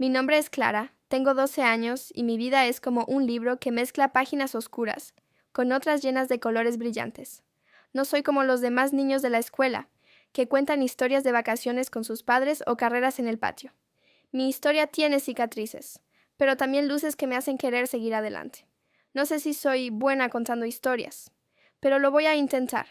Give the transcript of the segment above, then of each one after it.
Mi nombre es Clara, tengo 12 años y mi vida es como un libro que mezcla páginas oscuras con otras llenas de colores brillantes. No soy como los demás niños de la escuela, que cuentan historias de vacaciones con sus padres o carreras en el patio. Mi historia tiene cicatrices, pero también luces que me hacen querer seguir adelante. No sé si soy buena contando historias, pero lo voy a intentar,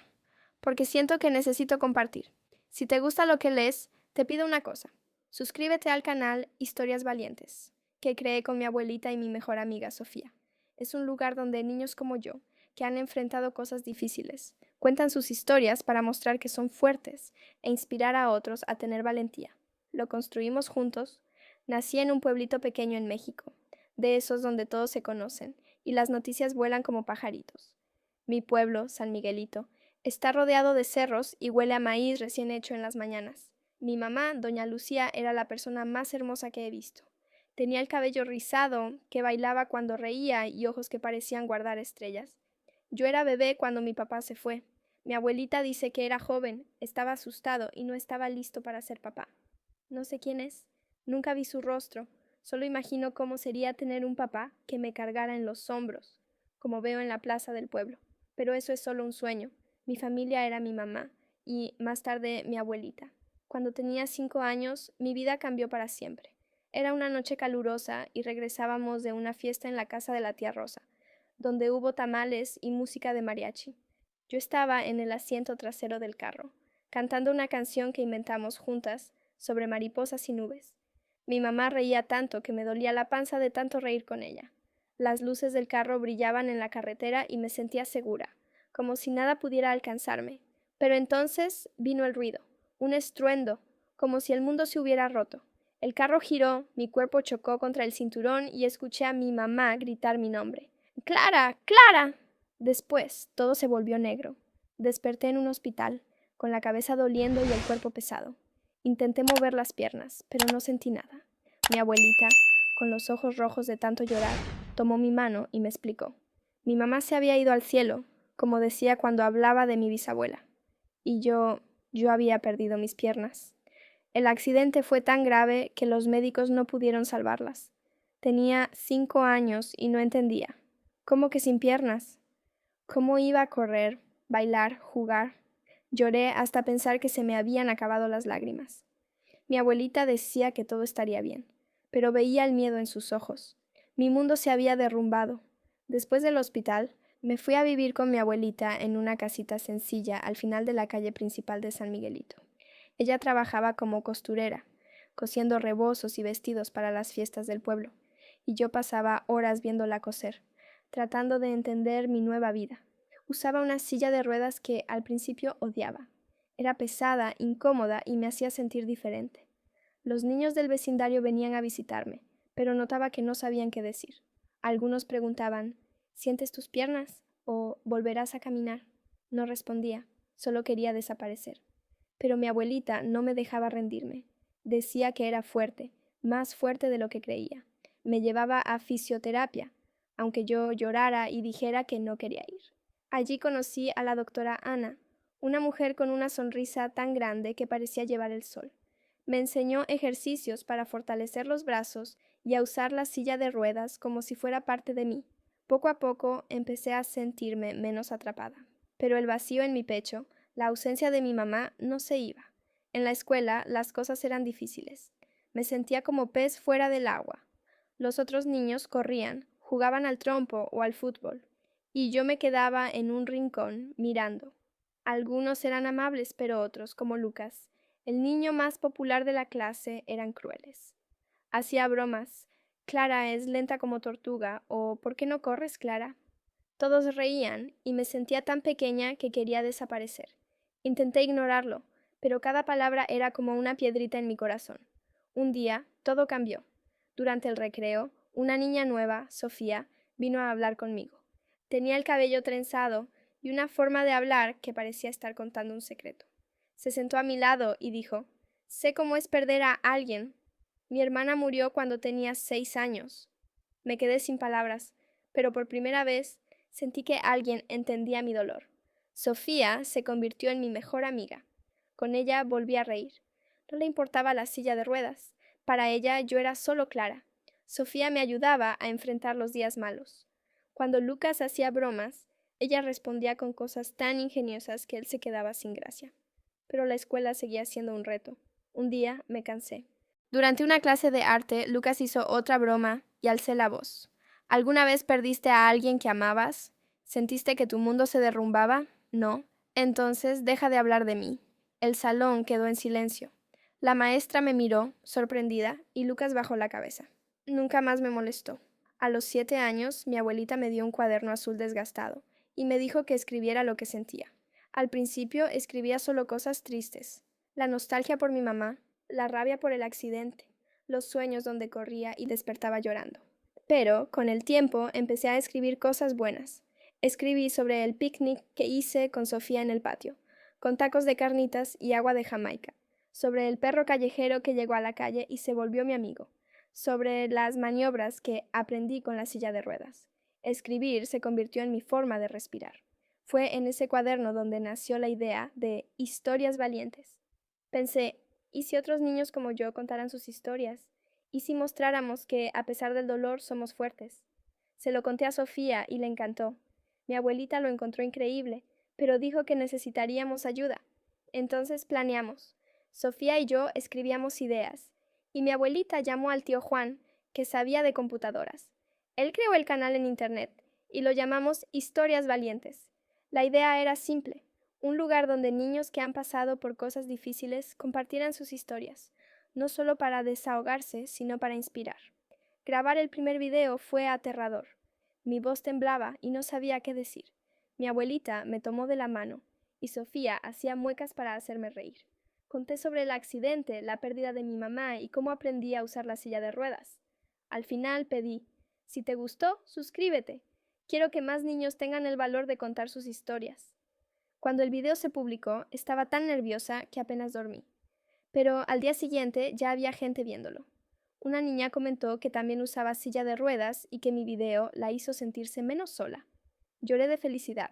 porque siento que necesito compartir. Si te gusta lo que lees, te pido una cosa. Suscríbete al canal Historias Valientes, que creé con mi abuelita y mi mejor amiga Sofía. Es un lugar donde niños como yo, que han enfrentado cosas difíciles, cuentan sus historias para mostrar que son fuertes e inspirar a otros a tener valentía. Lo construimos juntos. Nací en un pueblito pequeño en México, de esos donde todos se conocen y las noticias vuelan como pajaritos. Mi pueblo, San Miguelito, está rodeado de cerros y huele a maíz recién hecho en las mañanas. Mi mamá, doña Lucía, era la persona más hermosa que he visto. Tenía el cabello rizado, que bailaba cuando reía y ojos que parecían guardar estrellas. Yo era bebé cuando mi papá se fue. Mi abuelita dice que era joven, estaba asustado y no estaba listo para ser papá. No sé quién es, nunca vi su rostro, solo imagino cómo sería tener un papá que me cargara en los hombros, como veo en la plaza del pueblo. Pero eso es solo un sueño. Mi familia era mi mamá y más tarde mi abuelita. Cuando tenía 5 años, mi vida cambió para siempre. Era una noche calurosa y regresábamos de una fiesta en la casa de la tía Rosa, donde hubo tamales y música de mariachi. Yo estaba en el asiento trasero del carro, cantando una canción que inventamos juntas sobre mariposas y nubes. Mi mamá reía tanto que me dolía la panza de tanto reír con ella. Las luces del carro brillaban en la carretera y me sentía segura, como si nada pudiera alcanzarme. Pero entonces vino el ruido, un estruendo, como si el mundo se hubiera roto. El carro giró, mi cuerpo chocó contra el cinturón y escuché a mi mamá gritar mi nombre. ¡Clara! ¡Clara! Después todo se volvió negro. Desperté en un hospital, con la cabeza doliendo y el cuerpo pesado. Intenté mover las piernas, pero no sentí nada. Mi abuelita, con los ojos rojos de tanto llorar, tomó mi mano y me explicó. Mi mamá se había ido al cielo, como decía cuando hablaba de mi bisabuela. Y yo había perdido mis piernas. El accidente fue tan grave que los médicos no pudieron salvarlas. Tenía 5 años y no entendía. ¿Cómo que sin piernas? ¿Cómo iba a correr, bailar, jugar? Lloré hasta pensar que se me habían acabado las lágrimas. Mi abuelita decía que todo estaría bien, pero veía el miedo en sus ojos. Mi mundo se había derrumbado. Después del hospital, me fui a vivir con mi abuelita en una casita sencilla al final de la calle principal de San Miguelito. Ella trabajaba como costurera, cosiendo rebozos y vestidos para las fiestas del pueblo, y yo pasaba horas viéndola coser, tratando de entender mi nueva vida. Usaba una silla de ruedas que al principio odiaba. Era pesada, incómoda y me hacía sentir diferente. Los niños del vecindario venían a visitarme, pero notaba que no sabían qué decir. Algunos preguntaban, ¿sientes tus piernas? ¿O volverás a caminar? No respondía, solo quería desaparecer. Pero mi abuelita no me dejaba rendirme. Decía que era fuerte, más fuerte de lo que creía. Me llevaba a fisioterapia, aunque yo llorara y dijera que no quería ir. Allí conocí a la doctora Ana, una mujer con una sonrisa tan grande que parecía llevar el sol. Me enseñó ejercicios para fortalecer los brazos y a usar la silla de ruedas como si fuera parte de mí. Poco a poco empecé a sentirme menos atrapada. Pero el vacío en mi pecho, la ausencia de mi mamá, no se iba. En la escuela las cosas eran difíciles. Me sentía como pez fuera del agua. Los otros niños corrían, jugaban al trompo o al fútbol, y yo me quedaba en un rincón mirando. Algunos eran amables, pero otros, como Lucas, el niño más popular de la clase, eran crueles. Hacía bromas. Clara es lenta como tortuga, o ¿por qué no corres, Clara? Todos reían, y me sentía tan pequeña que quería desaparecer. Intenté ignorarlo, pero cada palabra era como una piedrita en mi corazón. Un día, todo cambió. Durante el recreo, una niña nueva, Sofía, vino a hablar conmigo. Tenía el cabello trenzado y una forma de hablar que parecía estar contando un secreto. Se sentó a mi lado y dijo, «Sé cómo es perder a alguien. Mi hermana murió cuando tenía 6 años». Me quedé sin palabras, pero por primera vez sentí que alguien entendía mi dolor. Sofía se convirtió en mi mejor amiga. Con ella volví a reír. No le importaba la silla de ruedas. Para ella yo era solo Clara. Sofía me ayudaba a enfrentar los días malos. Cuando Lucas hacía bromas, ella respondía con cosas tan ingeniosas que él se quedaba sin gracia. Pero la escuela seguía siendo un reto. Un día me cansé. Durante una clase de arte, Lucas hizo otra broma y alcé la voz. ¿Alguna vez perdiste a alguien que amabas? ¿Sentiste que tu mundo se derrumbaba? No. Entonces deja de hablar de mí. El salón quedó en silencio. La maestra me miró, sorprendida, y Lucas bajó la cabeza. Nunca más me molestó. A los 7 años, mi abuelita me dio un cuaderno azul desgastado y me dijo que escribiera lo que sentía. Al principio escribía solo cosas tristes, la nostalgia por mi mamá, la rabia por el accidente, los sueños donde corría y despertaba llorando. Pero, con el tiempo, empecé a escribir cosas buenas. Escribí sobre el picnic que hice con Sofía en el patio, con tacos de carnitas y agua de Jamaica, sobre el perro callejero que llegó a la calle y se volvió mi amigo, sobre las maniobras que aprendí con la silla de ruedas. Escribir se convirtió en mi forma de respirar. Fue en ese cuaderno donde nació la idea de historias valientes. Pensé, ¿y si otros niños como yo contaran sus historias? ¿Y si mostráramos que, a pesar del dolor, somos fuertes? Se lo conté a Sofía y le encantó. Mi abuelita lo encontró increíble, pero dijo que necesitaríamos ayuda. Entonces planeamos. Sofía y yo escribíamos ideas, y mi abuelita llamó al tío Juan, que sabía de computadoras. Él creó el canal en Internet, y lo llamamos Historias Valientes. La idea era simple, un lugar donde niños que han pasado por cosas difíciles compartieran sus historias, no solo para desahogarse, sino para inspirar. Grabar el primer video fue aterrador. Mi voz temblaba y no sabía qué decir. Mi abuelita me tomó de la mano, y Sofía hacía muecas para hacerme reír. Conté sobre el accidente, la pérdida de mi mamá y cómo aprendí a usar la silla de ruedas. Al final pedí, si te gustó, suscríbete. Quiero que más niños tengan el valor de contar sus historias. Cuando el video se publicó, estaba tan nerviosa que apenas dormí. Pero al día siguiente ya había gente viéndolo. Una niña comentó que también usaba silla de ruedas y que mi video la hizo sentirse menos sola. Lloré de felicidad.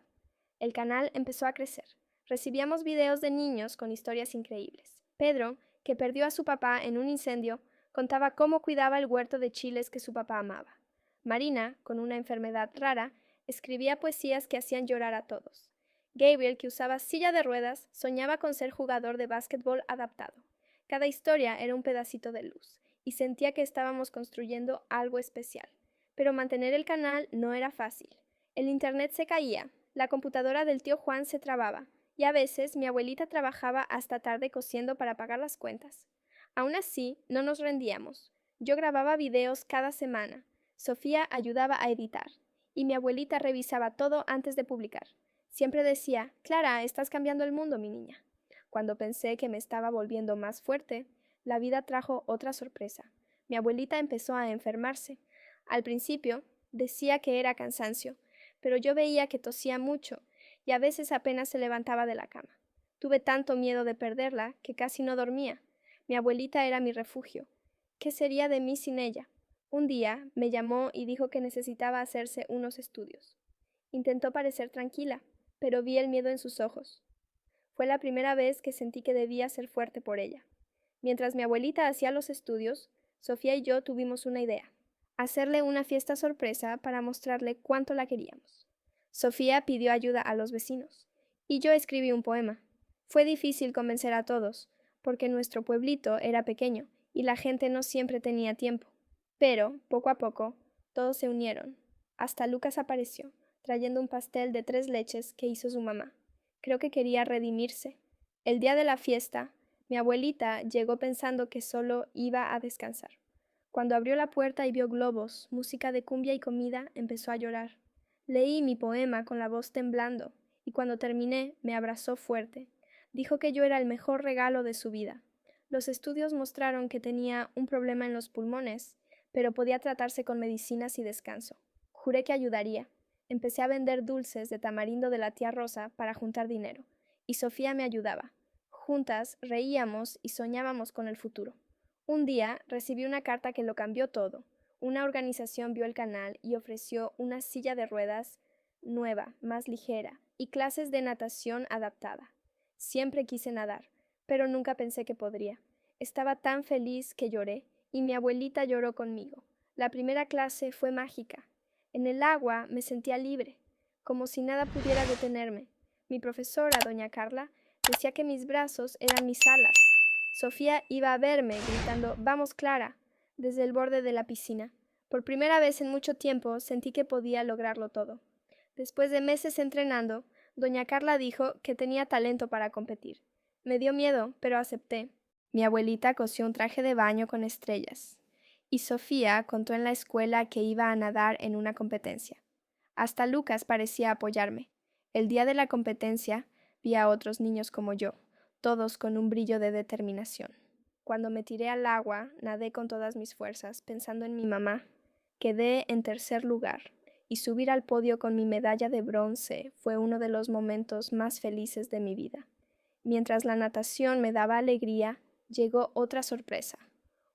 El canal empezó a crecer. Recibíamos videos de niños con historias increíbles. Pedro, que perdió a su papá en un incendio, contaba cómo cuidaba el huerto de chiles que su papá amaba. Marina, con una enfermedad rara, escribía poesías que hacían llorar a todos. Gabriel, que usaba silla de ruedas, soñaba con ser jugador de básquetbol adaptado. Cada historia era un pedacito de luz, y sentía que estábamos construyendo algo especial. Pero mantener el canal no era fácil. El internet se caía, la computadora del tío Juan se trababa, y a veces mi abuelita trabajaba hasta tarde cosiendo para pagar las cuentas. Aún así, no nos rendíamos. Yo grababa videos cada semana. Sofía ayudaba a editar, y mi abuelita revisaba todo antes de publicar. Siempre decía, Clara, estás cambiando el mundo, mi niña. Cuando pensé que me estaba volviendo más fuerte, la vida trajo otra sorpresa. Mi abuelita empezó a enfermarse. Al principio, decía que era cansancio, pero yo veía que tosía mucho y a veces apenas se levantaba de la cama. Tuve tanto miedo de perderla que casi no dormía. Mi abuelita era mi refugio. ¿Qué sería de mí sin ella? Un día me llamó y dijo que necesitaba hacerse unos estudios. Intentó parecer tranquila, pero vi el miedo en sus ojos. Fue la primera vez que sentí que debía ser fuerte por ella. Mientras mi abuelita hacía los estudios, Sofía y yo tuvimos una idea: hacerle una fiesta sorpresa para mostrarle cuánto la queríamos. Sofía pidió ayuda a los vecinos, y yo escribí un poema. Fue difícil convencer a todos, porque nuestro pueblito era pequeño y la gente no siempre tenía tiempo. Pero, poco a poco, todos se unieron. Hasta Lucas apareció, trayendo un pastel de 3 leches que hizo su mamá. Creo que quería redimirse. El día de la fiesta, mi abuelita llegó pensando que solo iba a descansar. Cuando abrió la puerta y vio globos, música de cumbia y comida, empezó a llorar. Leí mi poema con la voz temblando, y cuando terminé me abrazó fuerte. Dijo que yo era el mejor regalo de su vida. Los estudios mostraron que tenía un problema en los pulmones, pero podía tratarse con medicinas y descanso. Juré que ayudaría. Empecé a vender dulces de tamarindo de la tía Rosa para juntar dinero, y Sofía me ayudaba. Juntas reíamos y soñábamos con el futuro. Un día recibí una carta que lo cambió todo. Una organización vio el canal y ofreció una silla de ruedas nueva, más ligera, y clases de natación adaptada. Siempre quise nadar, pero nunca pensé que podría. Estaba tan feliz que lloré, y mi abuelita lloró conmigo. La primera clase fue mágica. En el agua me sentía libre, como si nada pudiera detenerme. Mi profesora, doña Carla, decía que mis brazos eran mis alas. Sofía iba a verme, gritando «¡Vamos, Clara!» desde el borde de la piscina. Por primera vez en mucho tiempo sentí que podía lograrlo todo. Después de meses entrenando, doña Carla dijo que tenía talento para competir. Me dio miedo, pero acepté. Mi abuelita cosió un traje de baño con estrellas. Y Sofía contó en la escuela que iba a nadar en una competencia. Hasta Lucas parecía apoyarme. El día de la competencia vi a otros niños como yo, todos con un brillo de determinación. Cuando me tiré al agua, nadé con todas mis fuerzas, pensando en mi mamá. Quedé en tercer lugar, y subir al podio con mi medalla de bronce fue uno de los momentos más felices de mi vida. Mientras la natación me daba alegría, llegó otra sorpresa.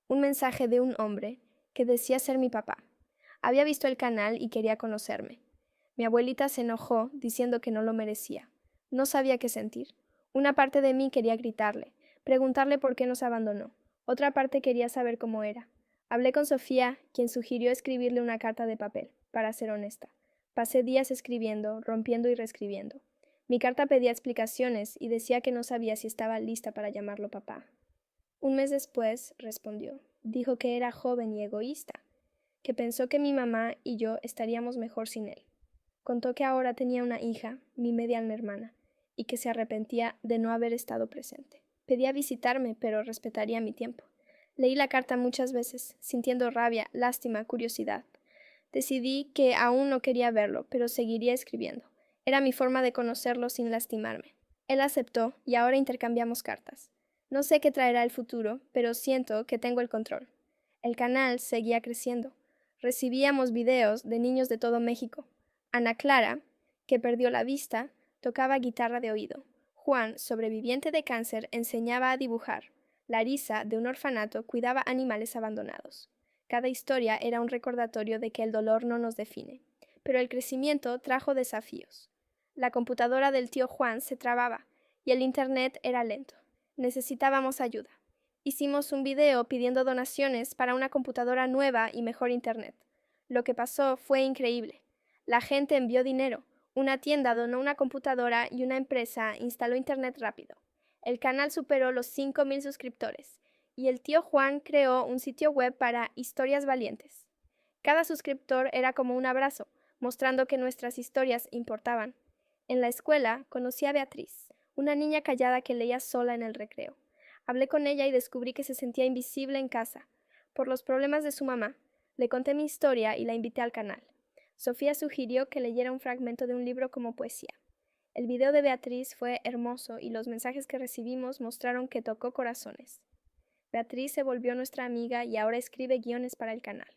Un mensaje de un hombre que decía ser mi papá. Había visto el canal y quería conocerme. Mi abuelita se enojó diciendo que no lo merecía. No sabía qué sentir. Una parte de mí quería gritarle, preguntarle por qué nos abandonó. Otra parte quería saber cómo era. Hablé con Sofía, quien sugirió escribirle una carta de papel, para ser honesta. Pasé días escribiendo, rompiendo y reescribiendo. Mi carta pedía explicaciones y decía que no sabía si estaba lista para llamarlo papá. Un mes después respondió. Dijo que era joven y egoísta, que pensó que mi mamá y yo estaríamos mejor sin él. Contó que ahora tenía una hija, mi media hermana, y que se arrepentía de no haber estado presente. Pedía visitarme, pero respetaría mi tiempo. Leí la carta muchas veces, sintiendo rabia, lástima, curiosidad. Decidí que aún no quería verlo, pero seguiría escribiendo. Era mi forma de conocerlo sin lastimarme. Él aceptó y ahora intercambiamos cartas. No sé qué traerá el futuro, pero siento que tengo el control. El canal seguía creciendo. Recibíamos videos de niños de todo México. Ana Clara, que perdió la vista, tocaba guitarra de oído. Juan, sobreviviente de cáncer, enseñaba a dibujar. Larisa, de un orfanato, cuidaba animales abandonados. Cada historia era un recordatorio de que el dolor no nos define. Pero el crecimiento trajo desafíos. La computadora del tío Juan se trababa y el internet era lento. Necesitábamos ayuda. Hicimos un video pidiendo donaciones para una computadora nueva y mejor internet. Lo que pasó fue increíble. La gente envió dinero, una tienda donó una computadora y una empresa instaló internet rápido. El canal superó los 5,000 suscriptores y el tío Juan creó un sitio web para historias valientes. Cada suscriptor era como un abrazo, mostrando que nuestras historias importaban. En la escuela conocí a Beatriz, una niña callada que leía sola en el recreo. Hablé con ella y descubrí que se sentía invisible en casa, por los problemas de su mamá. Le conté mi historia y la invité al canal. Sofía sugirió que leyera un fragmento de un libro como poesía. El video de Beatriz fue hermoso y los mensajes que recibimos mostraron que tocó corazones. Beatriz se volvió nuestra amiga y ahora escribe guiones para el canal.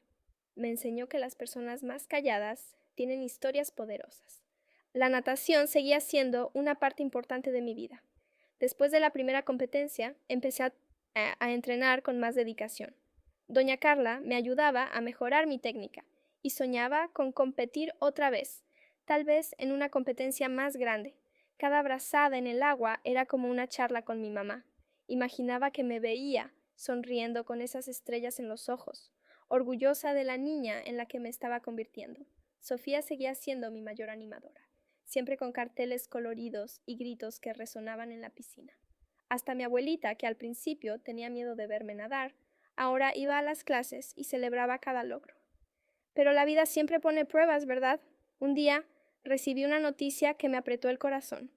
Me enseñó que las personas más calladas tienen historias poderosas. La natación seguía siendo una parte importante de mi vida. Después de la primera competencia, empecé a entrenar con más dedicación. Doña Carla me ayudaba a mejorar mi técnica y soñaba con competir otra vez, tal vez en una competencia más grande. Cada brazada en el agua era como una charla con mi mamá. Imaginaba que me veía, sonriendo con esas estrellas en los ojos, orgullosa de la niña en la que me estaba convirtiendo. Sofía seguía siendo mi mayor animadora, siempre con carteles coloridos y gritos que resonaban en la piscina. Hasta mi abuelita, que al principio tenía miedo de verme nadar, ahora iba a las clases y celebraba cada logro. Pero la vida siempre pone pruebas, ¿verdad? Un día recibí una noticia que me apretó el corazón.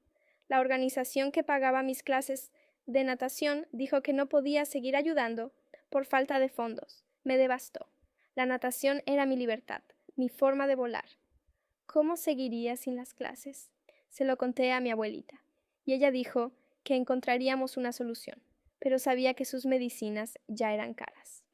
La organización que pagaba mis clases de natación dijo que no podía seguir ayudando por falta de fondos. Me devastó. La natación era mi libertad, mi forma de volar. ¿Cómo seguiría sin las clases? Se lo conté a mi abuelita, y ella dijo que encontraríamos una solución, pero sabía que sus medicinas ya eran caras.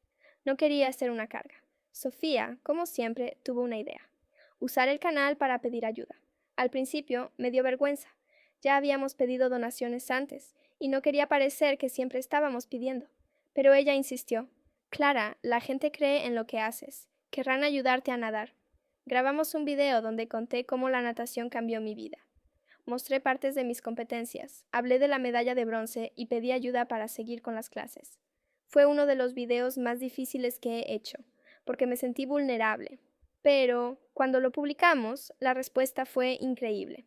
No quería ser una carga. Sofía, como siempre, tuvo una idea: usar el canal para pedir ayuda. Al principio me dio vergüenza. Ya habíamos pedido donaciones antes, y no quería parecer que siempre estábamos pidiendo. Pero ella insistió: Clara, la gente cree en lo que haces. Querrán ayudarte a nadar. Grabamos un video donde conté cómo la natación cambió mi vida. Mostré partes de mis competencias, hablé de la medalla de bronce y pedí ayuda para seguir con las clases. Fue uno de los videos más difíciles que he hecho, porque me sentí vulnerable. Pero cuando lo publicamos, la respuesta fue increíble.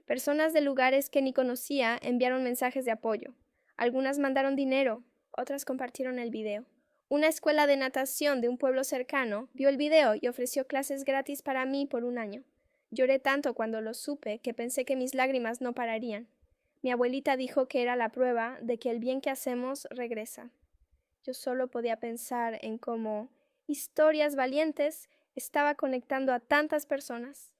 Personas de lugares que ni conocía enviaron mensajes de apoyo. Algunas mandaron dinero, otras compartieron el video. Una escuela de natación de un pueblo cercano vio el video y ofreció clases gratis para mí por un año. Lloré tanto cuando lo supe que pensé que mis lágrimas no pararían. Mi abuelita dijo que era la prueba de que el bien que hacemos regresa. Yo solo podía pensar en cómo Historias Valientes estaba conectando a tantas personas.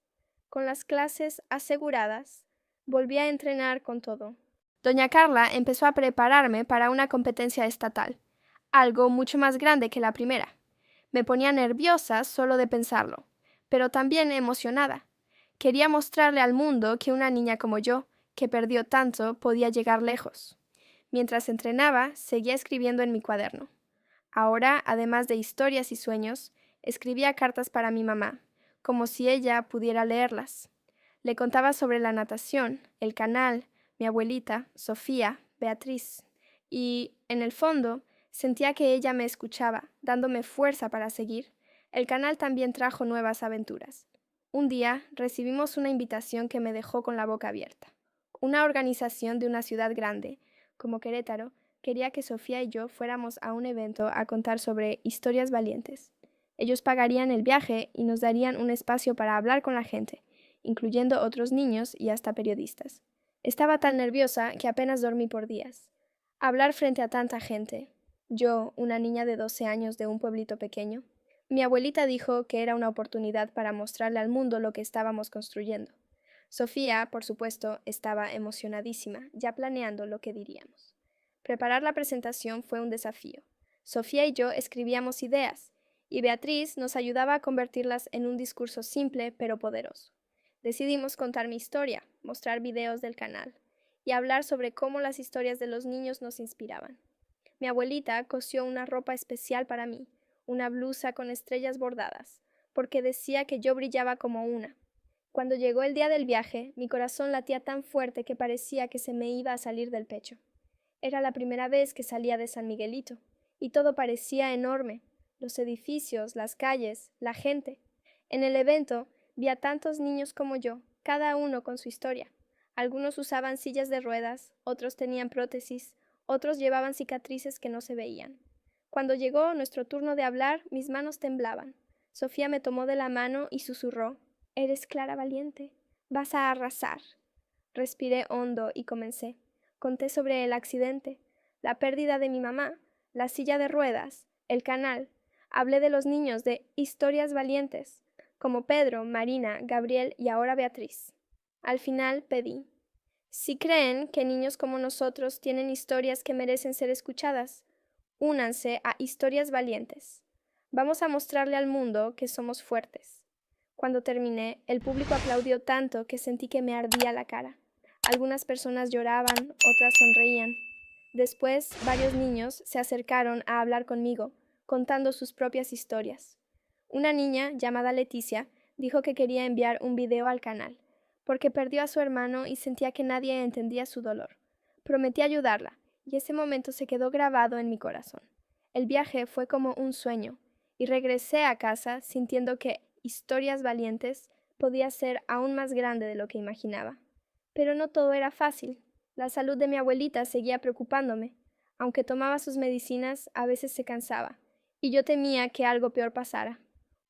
Con las clases aseguradas, volví a entrenar con todo. Doña Carla empezó a prepararme para una competencia estatal, algo mucho más grande que la primera. Me ponía nerviosa solo de pensarlo, pero también emocionada. Quería mostrarle al mundo que una niña como yo, que perdió tanto, podía llegar lejos. Mientras entrenaba, seguía escribiendo en mi cuaderno. Ahora, además de historias y sueños, escribía cartas para mi mamá, como si ella pudiera leerlas. Le contaba sobre la natación, el canal, mi abuelita, Sofía, Beatriz, y, en el fondo, sentía que ella me escuchaba, dándome fuerza para seguir. El canal también trajo nuevas aventuras. Un día recibimos una invitación que me dejó con la boca abierta. Una organización de una ciudad grande, como Querétaro, quería que Sofía y yo fuéramos a un evento a contar sobre historias valientes. Ellos pagarían el viaje y nos darían un espacio para hablar con la gente, incluyendo otros niños y hasta periodistas. Estaba tan nerviosa que apenas dormí por días. Hablar frente a tanta gente. Yo, una niña de 12 años de un pueblito pequeño. Mi abuelita dijo que era una oportunidad para mostrarle al mundo lo que estábamos construyendo. Sofía, por supuesto, estaba emocionadísima, ya planeando lo que diríamos. Preparar la presentación fue un desafío. Sofía y yo escribíamos ideas, y Beatriz nos ayudaba a convertirlas en un discurso simple pero poderoso. Decidimos contar mi historia, mostrar videos del canal, y hablar sobre cómo las historias de los niños nos inspiraban. Mi abuelita cosió una ropa especial para mí, una blusa con estrellas bordadas, porque decía que yo brillaba como una. Cuando llegó el día del viaje, mi corazón latía tan fuerte que parecía que se me iba a salir del pecho. Era la primera vez que salía de San Miguelito, y todo parecía enorme, los edificios, las calles, la gente. En el evento vi a tantos niños como yo, cada uno con su historia. Algunos usaban sillas de ruedas, otros tenían prótesis, otros llevaban cicatrices que no se veían. Cuando llegó nuestro turno de hablar, mis manos temblaban. Sofía me tomó de la mano y susurró: «Eres Clara Valiente, vas a arrasar». Respiré hondo y comencé. Conté sobre el accidente, la pérdida de mi mamá, la silla de ruedas, el canal. Hablé de los niños, de historias valientes, como Pedro, Marina, Gabriel y ahora Beatriz. Al final pedí: si creen que niños como nosotros tienen historias que merecen ser escuchadas, únanse a Historias Valientes. Vamos a mostrarle al mundo que somos fuertes. Cuando terminé, el público aplaudió tanto que sentí que me ardía la cara. Algunas personas lloraban, otras sonreían. Después, varios niños se acercaron a hablar conmigo, contando sus propias historias. Una niña, llamada Leticia, dijo que quería enviar un video al canal, porque perdió a su hermano y sentía que nadie entendía su dolor. Prometí ayudarla, y ese momento se quedó grabado en mi corazón. El viaje fue como un sueño, y regresé a casa sintiendo que Historias Valientes podía ser aún más grande de lo que imaginaba. Pero no todo era fácil. La salud de mi abuelita seguía preocupándome. Aunque tomaba sus medicinas, a veces se cansaba, y yo temía que algo peor pasara.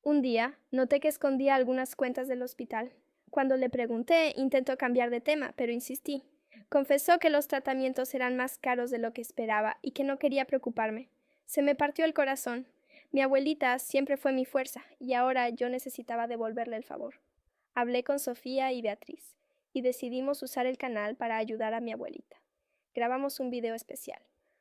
Un día, noté que escondía algunas cuentas del hospital. Cuando le pregunté, intentó cambiar de tema, pero insistí. Confesó que los tratamientos eran más caros de lo que esperaba y que no quería preocuparme. Se me partió el corazón. Mi abuelita siempre fue mi fuerza, y ahora yo necesitaba devolverle el favor. Hablé con Sofía y Beatriz, y decidimos usar el canal para ayudar a mi abuelita. Grabamos un video especial,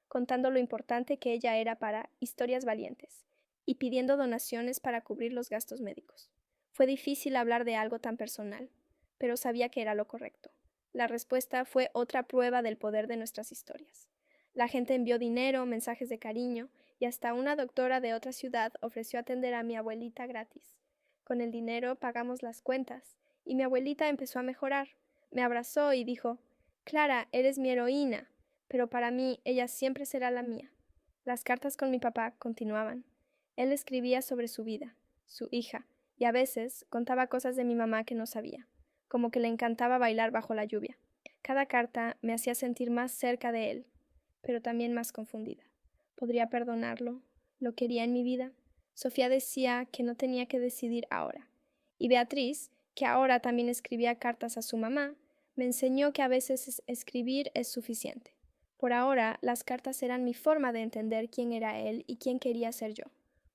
contando lo importante que ella era para Historias Valientes, y pidiendo donaciones para cubrir los gastos médicos. Fue difícil hablar de algo tan personal, pero sabía que era lo correcto. La respuesta fue otra prueba del poder de nuestras historias. La gente envió dinero, mensajes de cariño, y hasta una doctora de otra ciudad ofreció atender a mi abuelita gratis. Con el dinero pagamos las cuentas, y mi abuelita empezó a mejorar. Me abrazó y dijo: «Clara, eres mi heroína, pero para mí ella siempre será la mía». Las cartas con mi papá continuaban. Él escribía sobre su vida, su hija, y a veces contaba cosas de mi mamá que no sabía, como que le encantaba bailar bajo la lluvia. Cada carta me hacía sentir más cerca de él, pero también más confundida. ¿Podría perdonarlo? ¿Lo quería en mi vida? Sofía decía que no tenía que decidir ahora. Y Beatriz, que ahora también escribía cartas a su mamá, me enseñó que a veces escribir es suficiente. Por ahora, las cartas eran mi forma de entender quién era él y quién quería ser yo.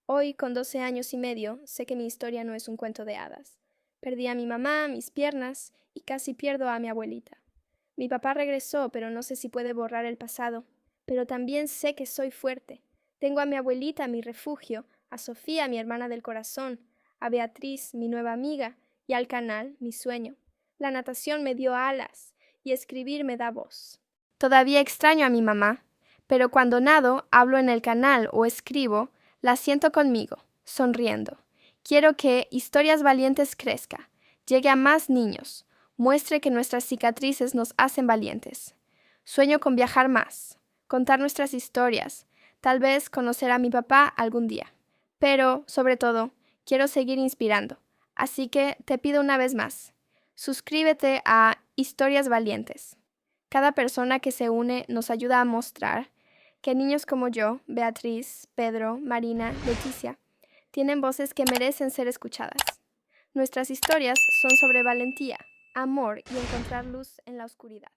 Hoy, con 12 años y medio, sé que mi historia no es un cuento de hadas. Perdí a mi mamá, mis piernas, y casi pierdo a mi abuelita. Mi papá regresó, pero no sé si puede borrar el pasado. Pero también sé que soy fuerte. Tengo a mi abuelita, mi refugio, a Sofía, mi hermana del corazón, a Beatriz, mi nueva amiga, y al canal, mi sueño. La natación me dio alas, y escribir me da voz. Todavía extraño a mi mamá, pero cuando nado, hablo en el canal o escribo, la siento conmigo, sonriendo. Quiero que Historias Valientes crezca, llegue a más niños, muestre que nuestras cicatrices nos hacen valientes. Sueño con viajar más, contar nuestras historias, tal vez conocer a mi papá algún día. Pero, sobre todo, quiero seguir inspirando. Así que te pido una vez más, suscríbete a Historias Valientes. Cada persona que se une nos ayuda a mostrar que niños como yo, Beatriz, Pedro, Marina, Leticia, tienen voces que merecen ser escuchadas. Nuestras historias son sobre valentía, amor y encontrar luz en la oscuridad.